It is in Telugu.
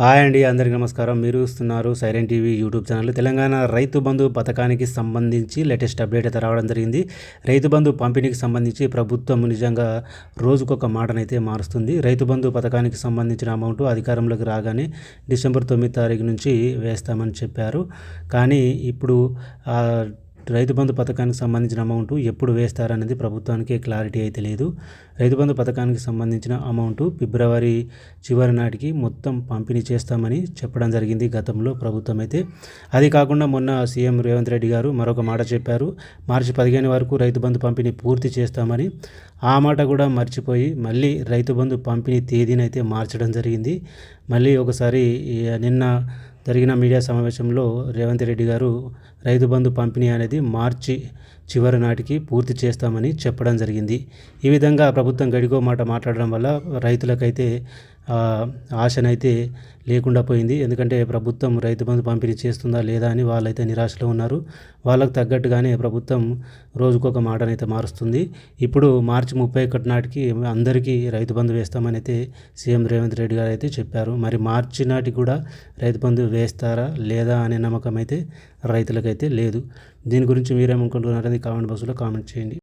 హాయ్ అండి, అందరికీ నమస్కారం. మీరు చూస్తున్నారు siren TV YouTube channel. Telangana Rythu Bandhu పథకానికి సంబంధించి లేటెస్ట్ అప్డేట్ అయితే రావడం జరిగింది. రైతు బంధు పంపిణీకి సంబంధించి ప్రభుత్వం నిజంగా రోజుకొక మాటనైతే మారుస్తుంది. రైతు బంధు పథకానికి సంబంధించిన అమౌంట్ అధికారంలోకి రాగానే డిసెంబర్ 9 తారీఖు నుంచి వేస్తామని చెప్పారు. కానీ ఇప్పుడు రైతు బంధు పథకానికి సంబంధించిన అమౌంట్ ఎప్పుడు వేస్తారనేది ప్రభుత్వానికి క్లారిటీ అయితే లేదు. రైతు బంధు పథకానికి సంబంధించిన అమౌంట్ ఫిబ్రవరి చివరి నాటికి మొత్తం పంపిణీ చేస్తామని చెప్పడం జరిగింది గతంలో ప్రభుత్వం అయితే. అది కాకుండా మొన్న సీఎం రేవంత్ రెడ్డి గారు మరొక మాట చెప్పారు. మార్చి 15 వరకు రైతు బంధు పంపిణీ పూర్తి చేస్తామని. ఆ మాట కూడా మర్చిపోయి మళ్ళీ రైతు బంధు పంపిణీ తేదీనైతే మార్చడం జరిగింది. మళ్ళీ ఒకసారి నిన్న జరిగిన మీడియా సమావేశంలో రేవంత్ రెడ్డి గారు రైతు బంధు పంపిణీ అనేది మార్చి చివరి నాటికి పూర్తి చేస్తామని చెప్పడం జరిగింది. ఈ విధంగా ప్రభుత్వం గడికో మాట మాట్లాడడం వల్ల రైతులకైతే ఆశనైతే లేకుండా పోయింది. ఎందుకంటే ప్రభుత్వం రైతు బంధు పంపిణీ చేస్తుందా లేదా అని వాళ్ళైతే నిరాశలో ఉన్నారు. వాళ్ళకు తగ్గట్టుగానే ప్రభుత్వం రోజుకొక మాటనైతే మారుస్తుంది. ఇప్పుడు మార్చి 31 నాటికి అందరికీ రైతు బంధు వేస్తామని అయితే సీఎం రేవంత్ రెడ్డి గారు అయితే చెప్పారు. మరి మార్చి నాటికి కూడా రైతు బంధు వేస్తారా లేదా అనే నమ్మకం అయితే రైతులకైతే లేదు. దీని గురించి మీరేమనుకుంటున్నారని కామెంట్ బాక్స్లో కామెంట్ చేయండి.